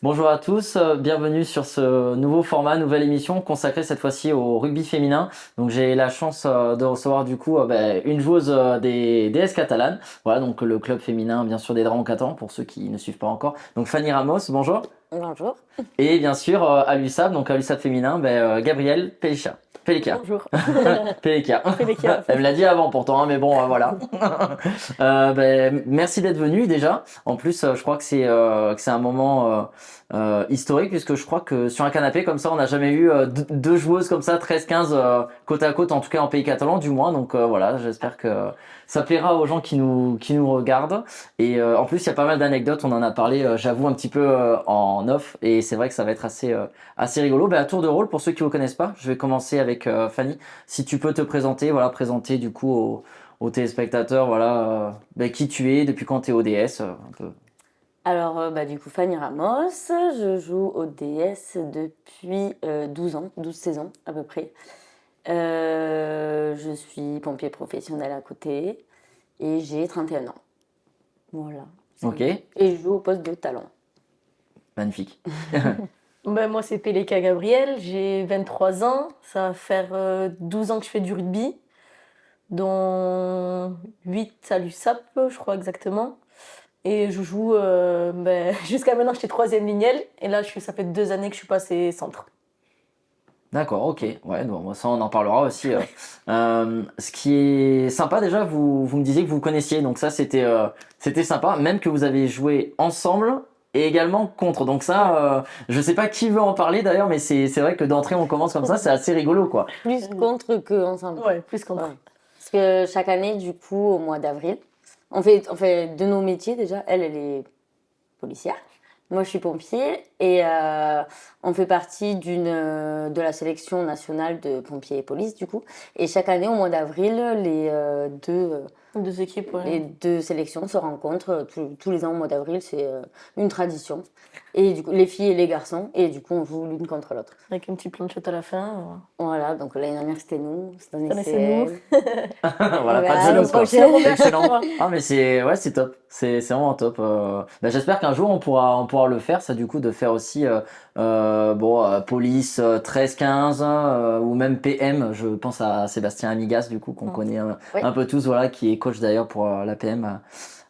Bonjour à tous, bienvenue sur ce nouveau format, nouvelle émission consacrée cette fois-ci au rugby féminin. Donc j'ai la chance de recevoir du coup une joueuse des DS catalanes. Voilà, donc le club féminin bien sûr des Dragons catalans pour ceux qui ne suivent pas encore. Donc Fanny Ramos, bonjour. Bonjour. Et bien sûr à l'USAP, donc à l'USAP féminin, Gabriel Pellica. Pellica. Bonjour. Pellica. Peleka. Elle me l'a dit avant pourtant, hein, mais bon, voilà. Merci d'être venu déjà. En plus, je crois que c'est un moment historique puisque je crois que sur un canapé comme ça, on n'a jamais eu deux joueuses comme ça, 13-15 côte à côte, en tout cas en pays catalan du moins. Donc voilà, j'espère que ça plaira aux gens qui nous regardent. Et en plus, il y a pas mal d'anecdotes. On en a parlé, j'avoue, un petit peu en off. Et c'est vrai que ça va être assez rigolo. À tour de rôle, pour ceux qui ne vous connaissent pas, je vais commencer avec Fanny. Si tu peux te présenter, voilà, présenter du coup aux téléspectateurs, voilà, qui tu es, depuis quand tu es ODS, un peu. Alors, du coup, Fanny Ramos, je joue au DS depuis 12 ans, 12 saisons à peu près. Je suis pompier professionnel à côté et j'ai 31 ans. Voilà. Ok, Et je joue au poste de talon. magnifique. Moi, c'est Peleka Gabriel, j'ai 23 ans. Ça va faire 12 ans que je fais du rugby, dont 8 à l'USAP, je crois exactement. Et je joue, jusqu'à maintenant, j'étais troisième lignelle. Et là, ça fait 2 années que je suis passée centre. D'accord, ok. Ouais, bon, ça on en parlera aussi. Ce qui est sympa déjà, vous me disiez que vous vous connaissiez, donc ça c'était sympa, même que vous avez joué ensemble et également contre. Donc ça, je sais pas qui veut en parler d'ailleurs, mais c'est vrai que d'entrée on commence comme ça, c'est assez rigolo quoi. Plus contre que ensemble. Ouais, plus contre. Ouais. Parce que chaque année, du coup, au mois d'avril, on fait de nos métiers déjà. Elle est policière. Moi, je suis pompier et on fait partie de la sélection nationale de pompiers et police, du coup. Et chaque année, au mois d'avril, Deux équipes, ouais. les deux sélections se rencontrent tous les ans au mois d'avril. C'est une tradition. Et du coup, les filles et les garçons. Et du coup, on joue l'une contre l'autre. Avec un petit planchette à la fin. Voilà, donc l'année dernière, c'était nous. Cette année, Cette année, c'est c'est nous. elle. Voilà, On pas de verra jaloux l'année quoi. prochaine. Excellent. Ah mais c'est top, c'est vraiment top. J'espère qu'un jour on pourra le faire, ça du coup de faire aussi police 13-15 ou même PM. Je pense à Sébastien Amigas du coup qu'on connaît Oui. un peu tous, voilà, qui est coach d'ailleurs pour la PM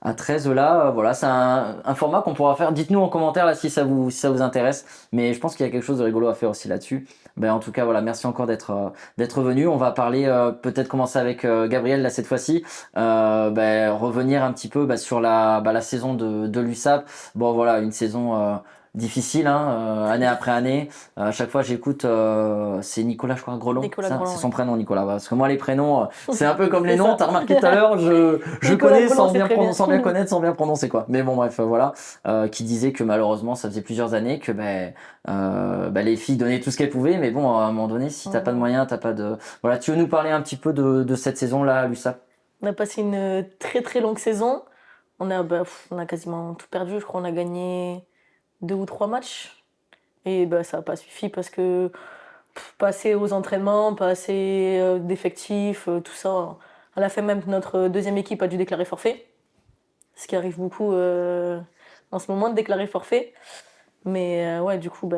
à 13 là. Voilà, c'est un format qu'on pourra faire. Dites-nous en commentaire là si ça vous intéresse. Mais je pense qu'il y a quelque chose de rigolo à faire aussi là-dessus. En tout cas voilà, merci encore d'être venu. On va parler, peut-être commencer avec Gabriel là cette fois-ci. Revenir un petit peu sur la saison de l'USAP. Bon voilà, une saison difficile, hein, année après année. À chaque fois j'écoute, c'est Nicolas, je crois, Grelon. Nicolas Ça, Grelon, c'est ouais. son prénom, Nicolas. Parce que moi les prénoms, c'est un peu comme les C'est noms. ça. T'as remarqué tout à l'heure, je Nicolas connais Grelon, c'est très bien. sans bien connaître, sans bien prononcer quoi. Mais bon bref, voilà, qui disait que malheureusement ça faisait plusieurs années que les filles donnaient tout ce qu'elles pouvaient, mais bon, à un moment donné, si t'as pas de moyens, t'as pas de. Voilà, tu veux nous parler un petit peu de cette saison-là à l'USAP? On a passé une très très longue saison. On a quasiment tout perdu. Je crois qu'on a gagné 2 ou 3 matchs. Et ça n'a pas suffi parce que pas assez aux entraînements, pas assez d'effectifs, tout ça. À la fin, même notre deuxième équipe a dû déclarer forfait. Ce qui arrive beaucoup en ce moment de déclarer forfait. Mais ouais, du coup,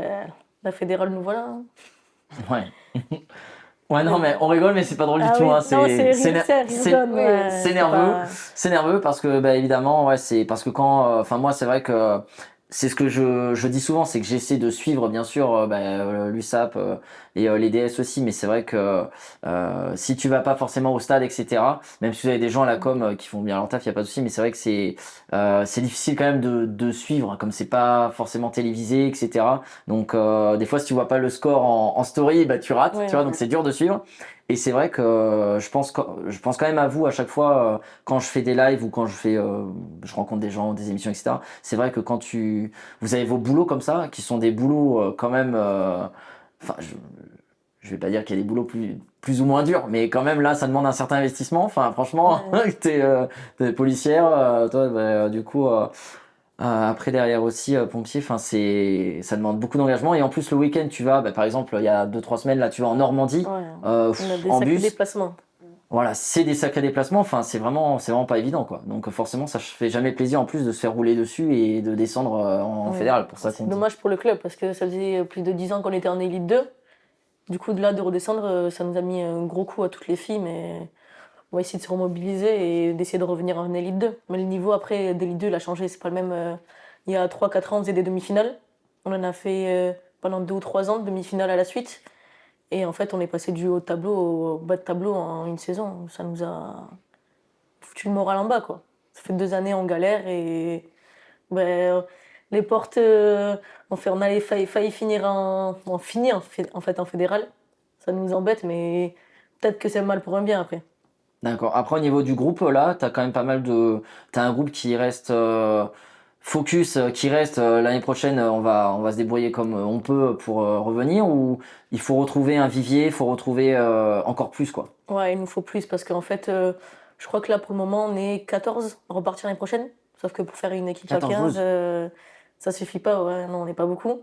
la fédérale nous voilà, hein. Ouais. Ouais, non, mais on rigole, mais c'est pas drôle du Ah tout, oui, hein. non, c'est C'est rigolo, ouais, c'est nerveux. pas- C'est nerveux parce que, évidemment, ouais, c'est parce que enfin, moi, c'est vrai que c'est ce que je dis souvent, c'est que j'essaie de suivre, bien sûr, l'USAP et les DS aussi, mais c'est vrai que si tu vas pas forcément au stade, etc., même si vous avez des gens à la com qui font bien leur taf, il y a pas de souci, mais c'est vrai que c'est difficile quand même de suivre, hein, comme c'est pas forcément télévisé, etc. Donc des fois si tu vois pas le score en story, tu rates, Ouais, tu vois, donc c'est dur de suivre. Et c'est vrai que je pense quand même à vous à chaque fois quand je fais des lives ou quand je rencontre des gens, des émissions, etc. C'est vrai que quand vous avez vos boulots comme ça, qui sont des boulots quand même, enfin je vais pas dire qu'il y a des boulots plus ou moins durs, mais quand même là ça demande un certain investissement. Enfin franchement, ouais. t'es policière, toi du coup. Après derrière aussi pompier, enfin ça demande beaucoup d'engagement et en plus le week-end tu vas, par exemple il y a 2-3 semaines là tu vas en Normandie Ouais. On a des en sacrés bus. déplacements. voilà, c'est des sacrés déplacements. Enfin, c'est vraiment pas évident, quoi. Donc forcément, ça fait jamais plaisir en plus de se faire rouler dessus et de descendre en Ouais. fédéral. Pour ça qu'on C'est dit. dommage pour le club parce que ça faisait plus de 10 ans qu'on était en Élite 2. Du coup, de là, de redescendre, ça nous a mis un gros coup à toutes les filles, mais on va essayer de se remobiliser et d'essayer de revenir en Élite 2. Mais le niveau après d'Élite 2, il a changé, c'est pas le même. Il y a 3-4 ans, on faisait des demi-finales. On en a fait pendant 2 ou 3 ans, demi-finale à la suite. Et en fait, on est passé du haut de tableau au bas de tableau en une saison. Ça nous a foutu le moral en bas, quoi. Ça fait 2 années en galère et ben, les portes, on allait failli finir en fait en fédéral. Ça nous embête, mais peut-être que c'est mal pour un bien après. D'accord. Après, au niveau du groupe, là, t'as quand même pas mal de. T'as un groupe qui reste focus, qui reste l'année prochaine. On va se débrouiller comme on peut pour revenir, ou il faut retrouver un vivier, il faut retrouver encore plus, quoi. Ouais, il nous faut plus parce qu'en fait, je crois que là pour le moment on est 14 à repartir l'année prochaine. Sauf que pour faire une équipe à 14 15, joueuses. ça suffit pas. Ouais, non, on n'est pas beaucoup.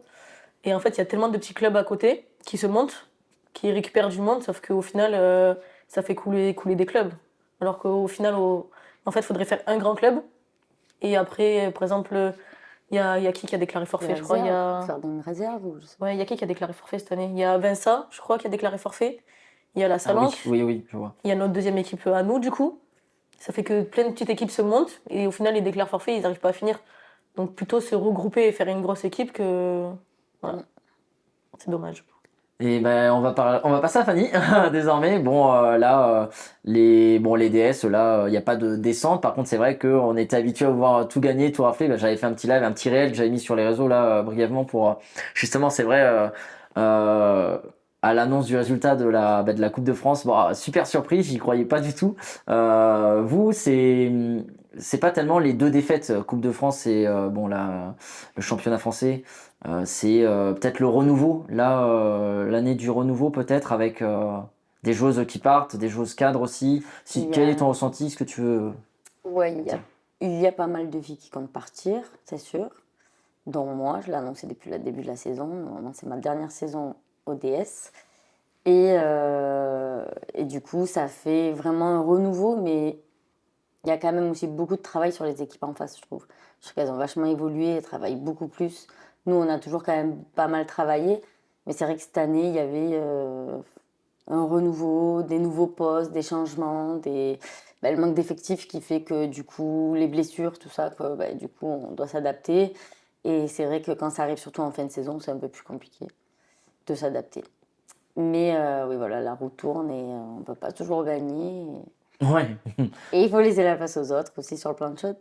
Et en fait, il y a tellement de petits clubs à côté qui se montent, qui récupèrent du monde, sauf qu'au final, ça fait couler des clubs. Alors qu'au final, en fait, il faudrait faire un grand club. Et après, par exemple, il y a qui a déclaré Des forfait, je crois. réserves, faire une réserve ou je sais pas. Ouais, il y a qui a déclaré forfait cette année? Il y a Vinça, je crois, qui a déclaré forfait. Il y a la Ah oui, Salanque. oui, oui, je vois. Il y a notre deuxième équipe à nous, du coup. Ça fait que plein de petites équipes se montent et au final, ils déclarent forfait, ils n'arrivent pas à finir. Donc plutôt se regrouper et faire une grosse équipe que. Voilà, c'est dommage. Et ben on va passer à Fanny désormais. Bon là les DS là il n'y a pas de descente. Par contre c'est vrai qu'on était habitué à voir tout gagner, tout rafler. Ben, j'avais fait un petit live, un petit réel que j'avais mis sur les réseaux là brièvement pour justement c'est vrai euh, à l'annonce du résultat de la Coupe de France. Bon super surprise, j'y croyais pas du tout. Vous c'est pas tellement les deux défaites Coupe de France et bon là le championnat français. C'est peut-être le renouveau, là, l'année du renouveau peut-être avec des joueuses qui partent, des joueuses cadres aussi. Il y Quel est a, ton ressenti, ce que tu veux ouais, dire? il y a pas mal de filles qui comptent partir, c'est sûr. Dont moi, je l'ai annoncé depuis le début de la saison. Normalement, c'est ma dernière saison au DS. Et du coup, ça fait vraiment un renouveau, mais il y a quand même aussi beaucoup de travail sur les équipes en face, je trouve. Je trouve qu'elles ont vachement évolué, elles travaillent beaucoup plus. Nous, on a toujours quand même pas mal travaillé, mais c'est vrai que cette année, il y avait un renouveau, des nouveaux postes, des changements, le manque d'effectifs qui fait que du coup, les blessures, tout ça, que, du coup, on doit s'adapter. Et c'est vrai que quand ça arrive surtout en fin de saison, c'est un peu plus compliqué de s'adapter. Mais oui, voilà, la roue tourne et on ne peut pas toujours gagner. Ouais. Et il faut laisser la place aux autres aussi sur le plan de shot.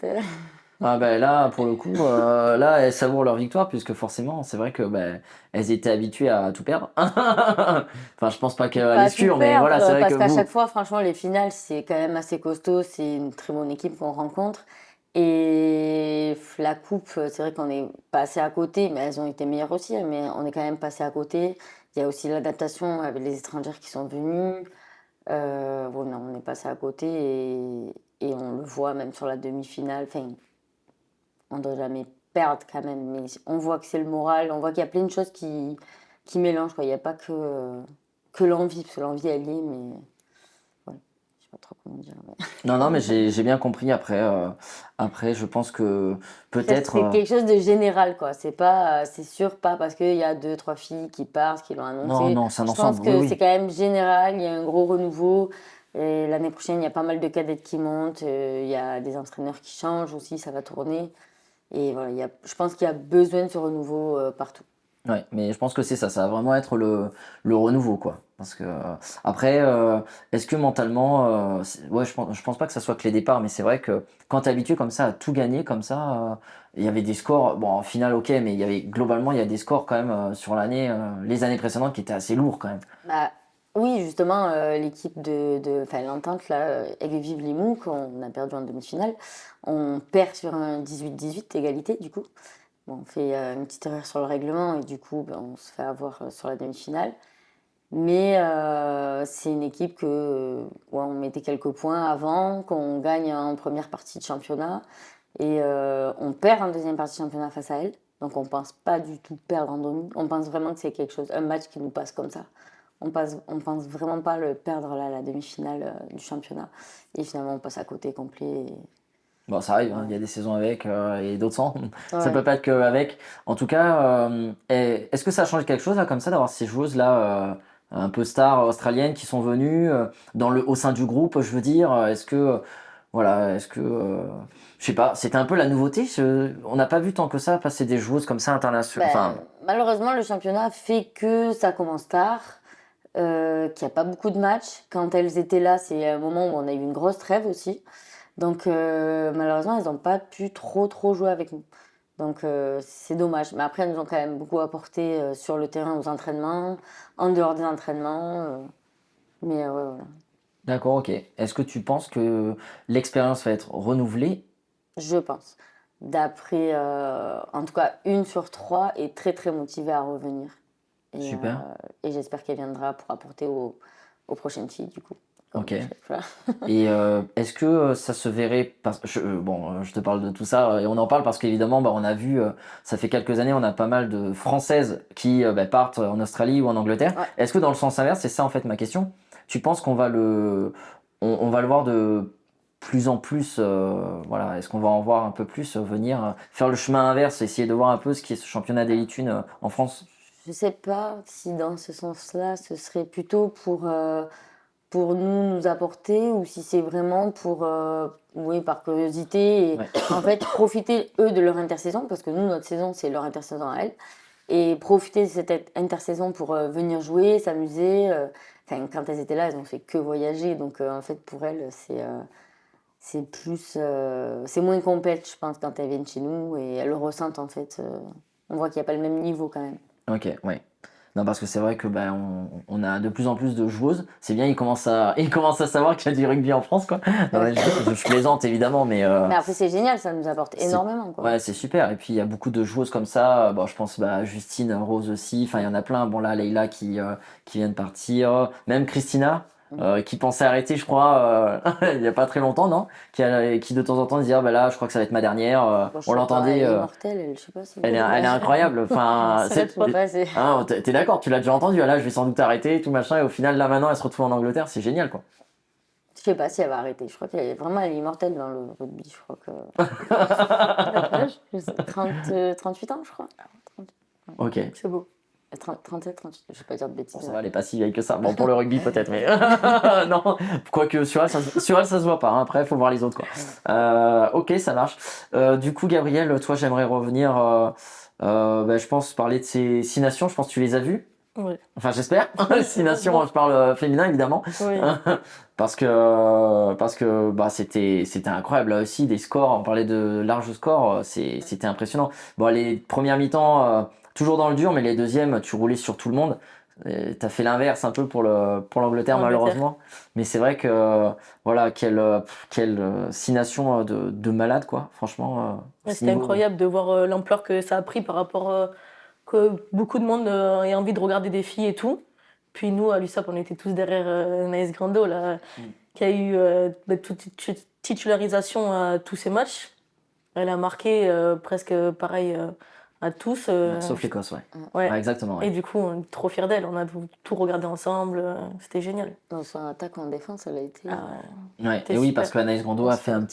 Ah ben là, pour le coup, là, elles savourent leur victoire puisque forcément, c'est vrai que ben, elles étaient habituées à tout perdre. Enfin, je pense pas qu'à Pas tout l'exclure, mais voilà, c'est perdre, vrai que parce qu'à vous. chaque fois, franchement, les finales, c'est quand même assez costaud. C'est une très bonne équipe qu'on rencontre. Et la coupe, c'est vrai qu'on est passé à côté, mais elles ont été meilleures aussi, hein, mais on est quand même passé à côté. Il y a aussi l'adaptation avec les étrangères qui sont venus. Ouais, non, on est passé à côté et on le voit même sur la demi-finale. Enfin, on ne doit jamais perdre quand même, mais on voit que c'est le moral, on voit qu'il y a plein de choses qui mélangent, quoi. Il n'y a pas que l'envie, parce que l'envie elle y est, mais ouais, je sais pas trop comment dire. Mais Non, non, mais j'ai bien compris. Après, après, je pense que peut-être. c'est quelque chose de général, quoi. C'est pas, c'est sûr, pas parce qu'il y a deux, trois filles qui partent, qui l'ont Non, annoncé. non, c'est un Je pense ensemble. Oui, que c'est oui. quand même général, il y a un gros renouveau. Et l'année prochaine, il y a pas mal de cadettes qui montent, il y a des entraîneurs qui changent aussi, ça va tourner. Et voilà, je pense qu'il y a besoin de ce renouveau partout. Ouais, mais je pense que c'est ça, ça va vraiment être le renouveau, quoi. Parce que après, est-ce que mentalement, ouais, je pense pas que ça soit que les départs, mais c'est vrai que quand t'es habitué comme ça à tout gagner, comme ça, il y avait des scores, bon, en finale, ok, mais il y avait globalement, il y a des scores quand même sur l'année, les années précédentes qui étaient assez lourds quand même. Bah, oui, justement, l'équipe enfin, l'Entente, là, Aigues-Vives Limoux, qu'on a perdu en demi-finale, on perd sur un 18-18 égalité, du coup. Bon, on fait une petite erreur sur le règlement et du coup, ben, on se fait avoir sur la demi-finale. Mais c'est une équipe ouais, on mettait quelques points avant, qu'on gagne en première partie de championnat et on perd en deuxième partie de championnat face à elle. Donc on pense pas du tout perdre en demi. On pense vraiment que c'est quelque chose, un match qui nous passe comme ça. on pense vraiment pas le perdre là, la demi-finale du championnat. Et finalement, on passe à côté complet. Bon, ça arrive, hein, il y a des saisons avec et d'autres sans. Ça Ouais. peut pas être que avec. En tout cas, est-ce que ça a changé quelque chose là, comme ça, d'avoir ces joueuses-là, un peu stars australiennes qui sont venues au sein du groupe, je veux dire, est-ce que, je sais pas, c'était un peu la nouveauté. On n'a pas vu tant que ça passer des joueuses comme ça internationales. Enfin, Malheureusement, le championnat fait que ça commence tard, qu'il n'y a pas beaucoup de matchs. Quand elles étaient là, c'est un moment où on a eu une grosse trêve aussi. Donc malheureusement, elles n'ont pas pu trop jouer avec nous. Donc c'est dommage. Mais après, elles nous ont quand même beaucoup apporté sur le terrain aux entraînements, en dehors des entraînements. Mais ouais, voilà. d'accord, ok. Est-ce que tu penses que l'expérience va être renouvelée? Je pense. D'après, en tout cas, 1 sur 3 est très motivée à revenir. Super. Et j'espère qu'elle viendra pour apporter aux prochaines filles, du coup. Ok. Voilà. Et est-ce que ça se verrait je te parle de tout ça et on en parle parce qu'évidemment on a vu ça fait quelques années on a pas mal de Françaises qui partent en Australie ou en Angleterre. Ouais. Est-ce que dans le sens inverse, c'est ça en fait ma question, tu penses qu'on va on va le voir de plus en plus voilà, est-ce qu'on va en voir un peu plus venir faire le chemin inverse, essayer de voir un peu ce qui est ce championnat d'élite une en France? Je sais pas si dans ce sens-là, ce serait plutôt pour nous apporter ou si c'est vraiment pour, oui, par curiosité et Ouais. en fait profiter eux de leur intersaison parce que nous, notre saison, c'est leur intersaison à elles et profiter de cette intersaison pour venir jouer, s'amuser. Enfin, quand elles étaient là, elles ont fait que voyager donc en fait pour elles, c'est plus, c'est moins complet, je pense, quand elles viennent chez nous et elles le ressentent en fait. On voit qu'il n'y a pas le même niveau quand même. Ok, ouais. Non, parce que c'est vrai que on a de plus en plus de joueuses. C'est bien, ils commencent à savoir qu'il y a du rugby en France, quoi. Non, mais je plaisante évidemment, mais Mais après, c'est génial, ça nous apporte c'est- énormément, quoi. ouais, c'est super. Et puis il y a beaucoup de joueuses comme ça. Bon, je pense Justine, Rose aussi. Enfin, il y en a plein. Bon là, Leïla qui vient de partir. Même Christina. Qui pensait arrêter, je crois, il y a pas très longtemps, non? Qui de temps en temps disait, ah, bah là, je crois que ça va être ma dernière. Bon, je On sais pas, l'entendait. elle est immortelle, elle, je sais pas si. Elle est incroyable. Enfin, Ça Je sais pas, c'est. ah, t'es d'accord, tu l'as déjà entendu. Ah, là, je vais sans doute arrêter, tout machin. Et au final, là, maintenant, elle se retrouve en Angleterre. C'est génial, quoi. Je sais pas si elle va arrêter. Je crois qu'elle est vraiment elle est immortelle dans le rugby. Je crois que. Elle a quel âge Je sais, 38 ans, je crois. 30, Ok. C'est beau. 37, 38. Je vais pas dire de Bon, bêtises. ça va, elle est pas si vieille que ça. Bon, pour le rugby, peut-être, mais non. Quoique, sur elle, ça se voit pas. Hein. Après, il faut voir les autres, quoi. Ok, ça marche. Du coup, Gabriel, toi, j'aimerais revenir. Je pense parler de ces 6 nations. Je pense que tu les as vues. Oui. Enfin, j'espère. 6 nations, je parle féminin, évidemment. Oui. Parce que c'était incroyable là aussi des scores, on parlait de larges scores, c'était impressionnant. Bon, les premières mi-temps toujours dans le dur, mais les deuxièmes tu roulais sur tout le monde. T'as fait l'inverse un peu pour l'Angleterre malheureusement, mais c'est vrai que voilà quelle 6 nations de malades quoi, franchement. Ouais, Ce c'était niveau. incroyable de voir l'ampleur que ça a pris par rapport que beaucoup de monde ait envie de regarder des filles et tout. Puis nous, à l'USAP, on était tous derrière Anaïs Grando, là, qui a eu toute titularisation à tous ses matchs. Elle a marqué presque pareil à tous. Sauf l'Écosse, ouais. Ouais. Ouais, exactement. Ouais. Et du coup, on est trop fiers d'elle. On a tout regardé ensemble. C'était génial. Dans son attaque en défense, elle a été. Ah ouais. Ouais, C'était et oui, super. parce qu'Anaïs Grando a fait un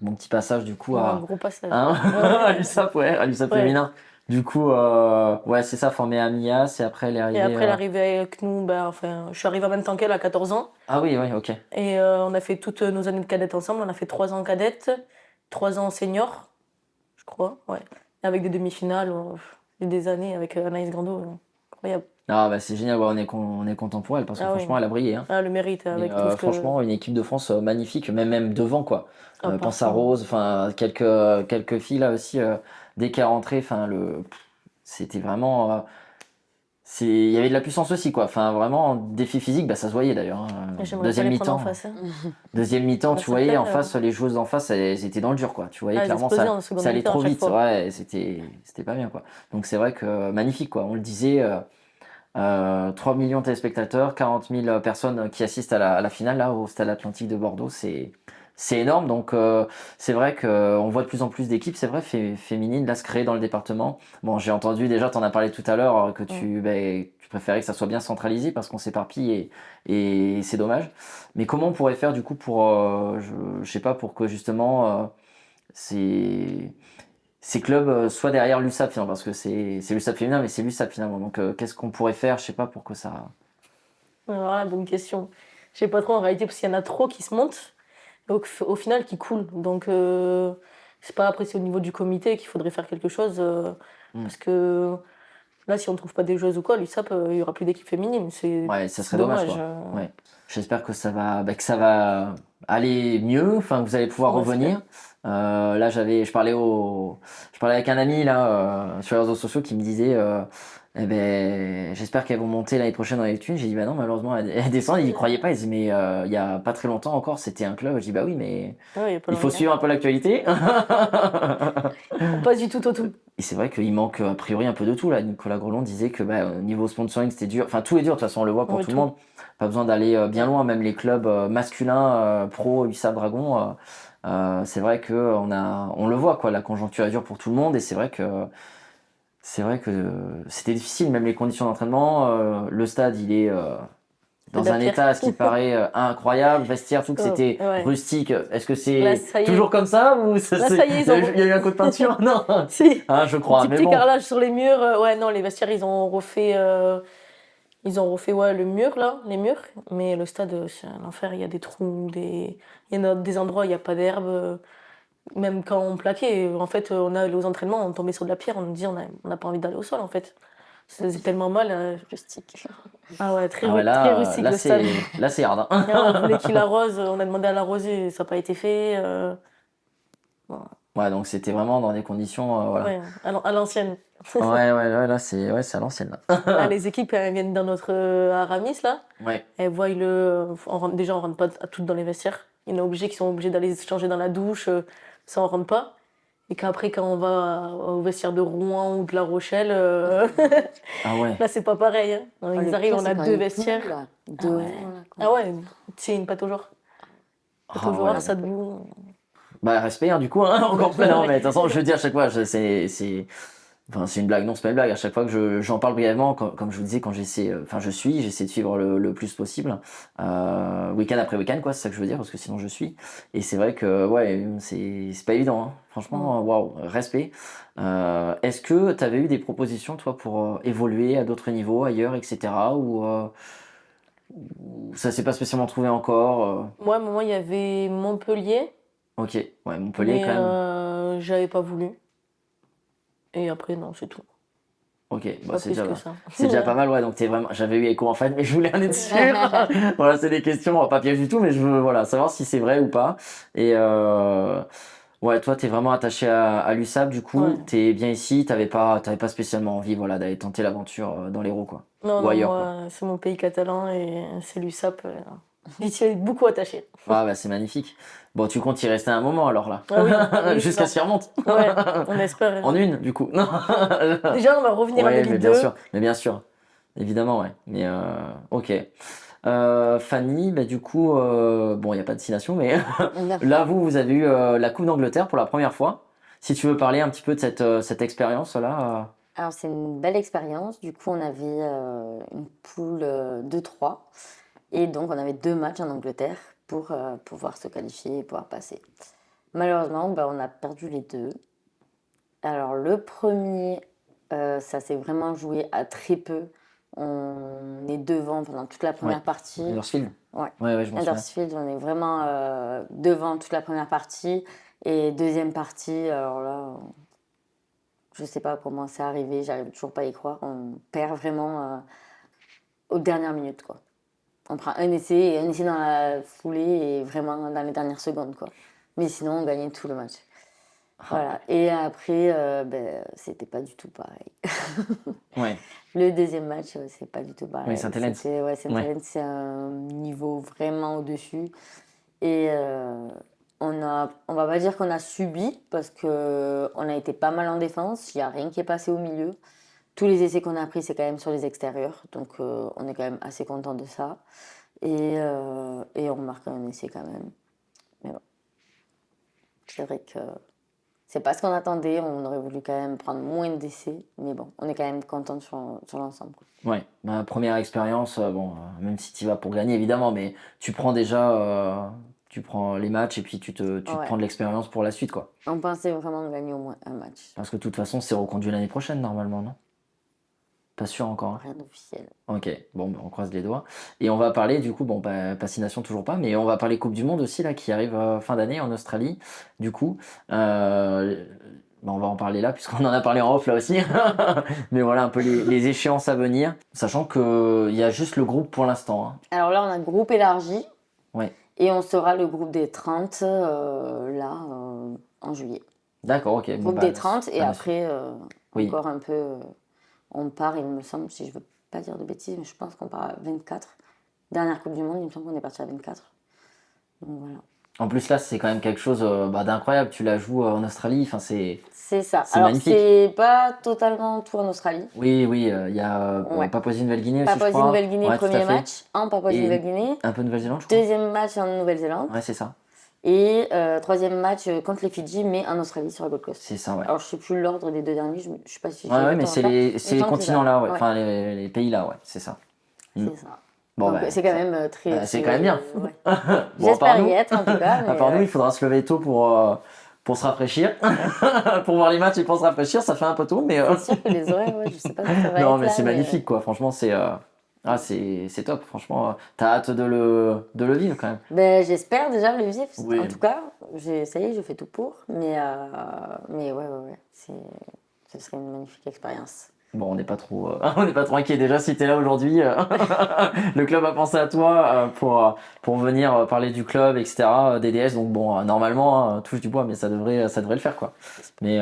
bon petit passage du coup Un à, gros passage. hein, à l'USAP, ouais, à l'USAP Ouais. féminin. Du coup, ouais, c'est ça, formé à Mias, et après elle est Et arrivée. après, elle est arrivée avec nous. Je suis arrivée en même temps qu'elle à 14 ans. Ah oui, oui, ok. Et on a fait toutes nos années de cadette ensemble. On a fait 3 ans cadette, 3 ans senior, je crois. Ouais. Et avec des demi-finales, et des années avec Anaïs Grando. Incroyable. Ah bah c'est génial, ouais, on est content pour elle parce que Ah oui. franchement elle a brillé. Hein. Ah, le mérite Et, avec tout ce que. franchement, une équipe de France magnifique, même devant quoi. Ah, Pense à partout. Rose, enfin quelques filles là aussi, dès qu'elle est rentrée, enfin c'était vraiment. Il y avait de la puissance aussi quoi. Enfin vraiment défi physique, bah ça se voyait d'ailleurs. Hein. J'aimerais Deuxième pas les prendre en mi-temps. face. Hein. Deuxième mi-temps, Bah, tu ça voyais fait, en face, les joueuses d'en face, elles étaient dans le dur, quoi. Tu voyais elles clairement explosaient ça, en seconde ça allait mi-temps à trop chaque vite. fois. Ouais, c'était pas bien, quoi. Donc c'est vrai que magnifique, quoi. On le disait, 3 millions de téléspectateurs, 40 000 personnes qui assistent à la finale, là, au Stade Atlantique de Bordeaux. c'est énorme. Donc c'est vrai qu'on voit de plus en plus d'équipes, c'est vrai, féminines, là, se créer dans le département. Bon, j'ai entendu déjà, tu en as parlé tout à l'heure, que tu préférais que ça soit bien centralisé parce qu'on s'éparpille et c'est dommage. Mais comment on pourrait faire du coup pour, je sais pas, pour que justement ces, ces clubs soient derrière l'USAP finalement, parce que c'est l'USAP féminin, mais c'est l'USAP finalement. Donc qu'est-ce qu'on pourrait faire, je sais pas, pour que ça... Alors là, bonne question. Je sais pas trop en réalité, parce qu'il y en a trop qui se montent, et au final qui coulent. Donc, c'est pas après, c'est au niveau du comité qu'il faudrait faire quelque chose. Hmm. Parce que là, si on trouve pas des joueuses ou quoi, l'USAP, il y aura plus d'équipe féminine. Ouais, ça C'est serait dommage, dommage. quoi. Ouais. J'espère que ça va aller mieux, enfin que vous allez pouvoir On espère. revenir. Là, je parlais avec un ami là sur les réseaux sociaux qui me disait, eh ben, j'espère qu'elles vont monter l'année prochaine dans les thunes. J'ai dit bah non, malheureusement elles descendent. Ils y croyaient pas. Ils disaient mais il y a pas très longtemps encore, c'était un club. Je dis bah oui, mais Ouais, il y a pas il faut longtemps. suivre un peu l'actualité. Pas du tout au tout. Et c'est vrai qu'il manque a priori un peu de tout là. Nicolas Grelon disait que bah, au niveau sponsoring c'était dur. Enfin tout est dur de toute façon, on le voit pour Ouais, tout le tout. monde. Pas besoin d'aller bien loin, même les clubs masculins pro USAP Dragon. C'est vrai que on le voit quoi. La conjoncture est dure pour tout le monde et c'est vrai que c'était difficile. Même les conditions d'entraînement, le stade il est C'est de dans la un pierre. état, ce qui paraît incroyable, vestiaire, tout que c'était Ouais. rustique. Est-ce que Là, c'est ça y toujours est. comme ça ou Là, ça y est, il y il y a eu un coup de peinture? Non, Si. hein, je Un crois. Mais petit bon. carrelage sur les murs. Ouais, non, les vestiaires, ils ont refait ouais, le mur, là, les murs. Mais le stade, c'est un enfer. Il y a des trous, il y en a des endroits où il n'y a pas d'herbe. Même quand on plaquait, en fait, on allait aux entraînements, on tombait sur de la pierre, on nous dit on n'a pas envie d'aller au sol, en fait. C'est tellement mal. Rustique. Ah ouais, Ah ouais, très rustique, le stade. là c'est hard, Et on voulait hein. qu'il arrose, on a demandé à l'arroser, ça n'a pas été fait. Bon, Ouais, donc c'était vraiment dans des conditions, voilà. ouais, à l'ancienne. Ouais, là c'est à l'ancienne Là, là. les équipes, quand elles viennent dans notre Aramis, là, Ouais. elles voient déjà, on rentre pas toutes dans les vestiaires. Il y en a qui sont obligés d'aller se changer dans la douche, ça, on rentre pas. Et qu'après, quand on va au vestiaire de Rouen ou de La Rochelle, Ah ouais. là, c'est pas pareil, hein. Oh, Ils le arrivent, pire, on c'est a quand deux il pleut, vestiaires. là. Ah ouais. Devant, là, quoi. Ah ouais, c'est une pâte au genre. Pâte au Ah genre, ouais. ça debout. Bah respect hein, du coup hein, encore plein. Non Ouais. mais de toute façon je le dis à chaque fois, enfin c'est une blague, non c'est pas une blague. À chaque fois que j'en parle brièvement, comme je vous disais, quand j'essaie de suivre le plus possible, week-end après week-end quoi, c'est ça que je veux dire parce que sinon je suis. Et c'est vrai que ouais c'est pas évident. Hein. Franchement waouh respect. Est-ce que tu avais eu des propositions toi pour évoluer à d'autres niveaux ailleurs etc. Ou ça s'est pas spécialement trouvé encore. Moi, à un moment, il y avait Montpellier, Ok ouais Montpellier mais quand même. j'avais pas voulu. Et après, non, c'est tout. Ok, bah Pas plus que ça. c'est déjà pas mal, ouais. Donc t'es vraiment, j'avais eu écho en fait, mais je voulais en être sûr. Voilà, c'est des questions, pas piège du tout, mais je veux, voilà, savoir si c'est vrai ou pas. Et ouais, toi, t'es vraiment attaché à l'USAP, du Ouais. coup, t'es bien ici, t'avais pas spécialement envie, voilà, d'aller tenter l'aventure dans l'Hérault, quoi, Non, ou non, ailleurs, quoi. moi, c'est mon pays catalan et c'est l'USAP. J'y suis beaucoup attachée. Ah bah c'est magnifique. Bon, tu comptes y rester un moment alors là, Ah oui, oui, c'est jusqu'à ça. ce qu'il remonte. Ouais, on espère. En une, du coup. Non. Déjà, on va revenir en Ouais, Elite 2. mais bien sûr, évidemment, ouais. Mais ok. Fanny, bah, du coup, bon, il n'y a pas de destination, mais Non. là, vous avez eu la Coupe d'Angleterre pour la première fois. Si tu veux parler un petit peu de cette expérience-là. Alors, c'est une belle expérience. Du coup, on avait une poule de 3. Et donc, on avait 2 matchs en Angleterre pour pouvoir se qualifier et pouvoir passer. Malheureusement, ben, on a perdu les 2. Alors, le premier, ça s'est vraiment joué à très peu. On est devant pendant toute la première partie. Huddersfield. Ouais. Ouais, je m'en souviens. Huddersfield, on est vraiment devant toute la première partie. Et deuxième partie, alors là, je sais pas comment c'est arrivé, j'arrive toujours pas à y croire. On perd vraiment aux dernières minutes, quoi. On prend un essai dans la foulée et vraiment dans les dernières secondes, quoi. Mais sinon, on gagnait tout le match. Voilà. Et après, ben, c'était pas du tout pareil. Ouais. Le deuxième match, c'est pas du tout pareil. Oui, Saint-Hélène. Saint-Hélène, c'est un niveau vraiment au-dessus. Et on va pas dire qu'on a subi, parce qu'on a été pas mal en défense. Il n'y a rien qui est passé au milieu. Tous les essais qu'on a pris, c'est quand même sur les extérieurs. Donc, on est quand même assez content de ça. Et on marque un essai quand même. Mais bon. C'est vrai que c'est pas ce qu'on attendait. On aurait voulu quand même prendre moins d'essais. Mais bon, on est quand même content sur l'ensemble, quoi. Ouais, ma première expérience, bon, même si tu y vas pour gagner évidemment, mais tu prends les matchs et puis tu te Ouais. prends de l'expérience pour la suite, quoi. On pensait vraiment gagner au moins un match. Parce que de toute façon, c'est reconduit l'année prochaine normalement, non? Pas sûr encore, hein. Rien d'officiel. Ok, bon, bah, on croise les doigts. Et on va parler du coup, bon, bah, Passination toujours pas, mais on va parler Coupe du Monde aussi, là, qui arrive fin d'année en Australie, du coup. Bah, on va en parler là, puisqu'on en a parlé en off là aussi. Mais voilà un peu les échéances à venir, sachant qu'il y a juste le groupe pour l'instant, hein. Alors là, on a un groupe élargi. Ouais, Et on sera le groupe des 30 en juillet. d'accord, ok. Bon, Groupe bah, des 30 et ça me après, Oui. encore un peu, on part, il me semble, si je veux pas dire de bêtises, mais je pense qu'on part à 24. Dernière Coupe du Monde, il me semble qu'on est parti à 24. Donc voilà. En plus, là, c'est quand même quelque chose bah, d'incroyable. Tu la joues en Australie, enfin, c'est. C'est ça. C'est Alors, magnifique. c'est pas totalement tout en Australie. Oui, oui, il y a Ouais. Papouasie-Nouvelle-Guinée aussi, je crois. Papouasie-Nouvelle-Guinée, Ouais, tout à premier fait. match en Papouasie-Nouvelle-Guinée. Un peu de Nouvelle-Zélande, je crois. Deuxième match en Nouvelle-Zélande. Ouais, c'est ça. Et troisième match contre les Fidji, mais en Australie sur la Gold Coast. C'est ça, ouais. Alors, je sais plus l'ordre des deux derniers, je sais pas si j'ai Ouais, le mais temps à c'est faire. les Il me semble que c'est continents-là, ouais. ça. Enfin, les pays-là, ouais, c'est ça. C'est ça. Bon, Donc, bah, c'est quand même très. bah, c'est quand même bien. Ouais. Bon, à part J'espère nous, y être en tout cas. à part nous, il faudra se lever tôt pour se rafraîchir. Pour voir les matchs et pour se rafraîchir, ça fait un peu tôt, mais. C'est sûr que les horaires, ouais, je sais pas si ça va Non, être mais là, c'est magnifique, quoi. Franchement, c'est top. Franchement, t'as hâte de le vivre quand même. Ben, j'espère déjà le vivre. Oui. En tout cas, ça y est, je fais tout pour. Mais ouais. Ce serait une magnifique expérience. Bon, on n'est pas trop, on n'est pas trop inquiet déjà si t'es là aujourd'hui. Le club a pensé à toi pour venir parler du club, etc. Des DS. Donc bon, normalement, touche du bois, mais ça devrait le faire, quoi. Mais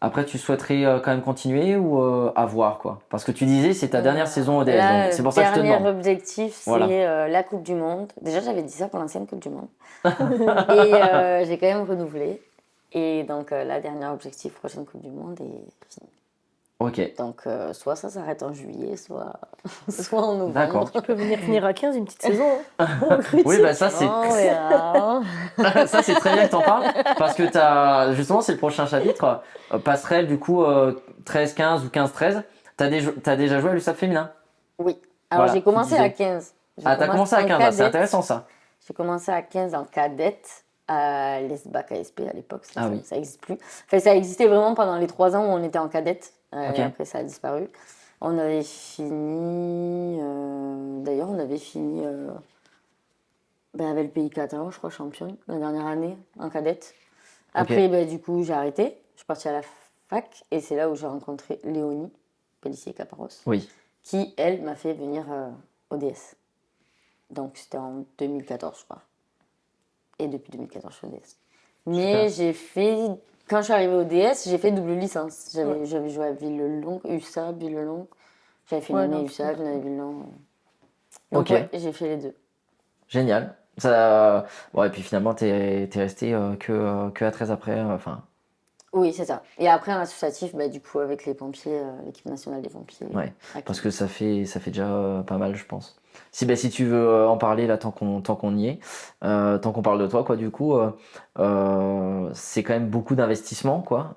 après, tu souhaiterais quand même continuer ou à voir, quoi. Parce que tu disais c'est ta dernière saison au DS, Là, donc c'est pour ça que je te dernier demande. objectif, c'est Voilà. la Coupe du Monde. Déjà, j'avais dit ça pour l'ancienne Coupe du Monde. Et j'ai quand même renouvelé. Et donc, la dernière objectif, prochaine Coupe du Monde, est finie. Ok. Donc, soit ça s'arrête en juillet, soit en novembre. D'accord. Tu peux venir finir à 15 une petite saison. Hein. On recrute. Oui, bah ça c'est On verra. ça c'est très bien que t'en parles parce que justement c'est le prochain chapitre. Passerelle du coup 13-15 ou 15-13. T'as déjà joué à l'USAP féminin? Oui. Alors, Voilà, j'ai commencé tu disais. à 15. Ah, t'as commencé à 15, ah, c'est cadette. intéressant ça. J'ai commencé à 15 en cadette à l'ESBAC ASP à l'époque. Ah oui. Ça n'existe plus. Enfin, ça existait vraiment pendant les 3 ans où on était en cadette. Ok. Et après, ça a disparu. On avait fini. D'ailleurs, on avait fini avec le pays catalan, je crois, championne, la dernière année en cadette. Après, du coup, j'ai arrêté. Je suis partie à la fac et c'est là où j'ai rencontré Léonie Pellissier-Caparros, Oui. qui, elle, m'a fait venir au DS. Donc, c'était en 2014, je crois. Et depuis 2014, je suis au DS. Mais j'ai fait, quand je suis arrivée au DS, j'ai fait double licence. J'avais joué à Villelongue, USAP, Villelongue. J'avais fait une année USAP, une année Villelongue. Donc, Ok. ouais, j'ai fait les deux. Génial. Ça, ouais, et puis finalement t'es resté que à 13 après. Enfin. Oui, c'est ça. Et après, en associatif, du coup, avec les pompiers, l'équipe nationale des pompiers. Ouais. Parce que ça fait déjà pas mal, je pense. Si tu veux en parler là tant qu'on y est, tant qu'on parle de toi quoi du coup, c'est quand même beaucoup d'investissement quoi.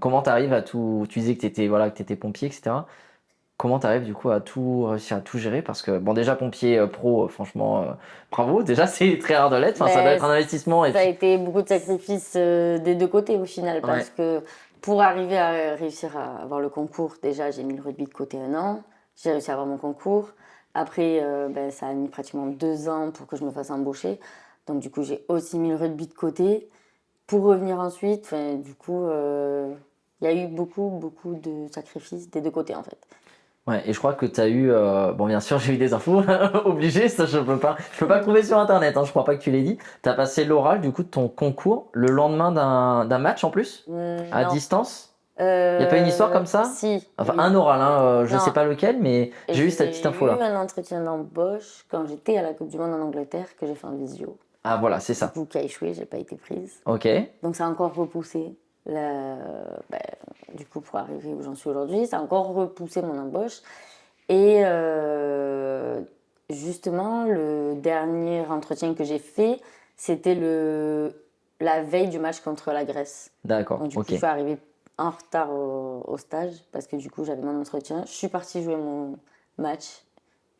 Comment t'arrives à tout, tu disais que t'étais pompier etc. Comment t'arrives du coup à tout réussir à tout gérer parce que bon déjà pompier pro franchement bravo déjà c'est très rare de l'être, enfin ça doit être un investissement et ça a puis été beaucoup de sacrifices des deux côtés au final parce que pour arriver à réussir à avoir le concours, déjà j'ai mis le rugby de côté 1 an, j'ai réussi à avoir mon concours. Après, ça a mis pratiquement 2 ans pour que je me fasse embaucher. Donc, du coup, j'ai aussi mis le rugby de côté pour revenir ensuite. Enfin, du coup, il y a eu beaucoup de sacrifices des deux côtés, en fait. ouais, et je crois que tu as eu bon bien sûr j'ai eu des infos obligé ça je peux pas trouver sur internet hein, je crois pas que tu l'aies dit. Tu as passé l'oral du coup de ton concours le lendemain d'un match en plus à Non. distance. Il n'y a pas une histoire comme ça? Si. Enfin, un oral, hein, je Non. sais pas lequel, mais j'ai eu cette petite info-là. J'ai eu un entretien d'embauche quand j'étais à la Coupe du Monde en Angleterre que j'ai fait en visio. Ah, voilà, c'est ça. Du coup, qui a échoué, j'ai pas été prise. Ok. Donc, ça a encore repoussé. Du coup, pour arriver où j'en suis aujourd'hui, ça a encore repoussé mon embauche. Et justement, le dernier entretien que j'ai fait, c'était le la veille du match contre la Grèce. D'accord, Donc, du coup, ok. il faut arriver en retard au stage parce que du coup, j'avais mon entretien. Je suis partie jouer mon match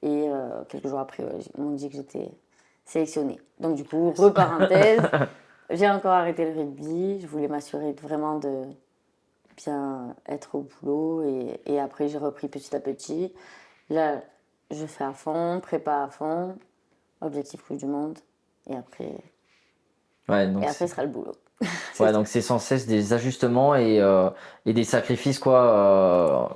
et quelques jours après, ils m'ont dit que j'étais sélectionnée. Donc, du coup, reparenthèse, j'ai encore arrêté le rugby. Je voulais m'assurer vraiment de bien être au boulot et après, j'ai repris petit à petit. Là, je fais à fond, prépa à fond, objectif Coupe du Monde et après, Ouais, donc ce sera le boulot. ouais, donc c'est sans cesse des ajustements et des sacrifices, quoi,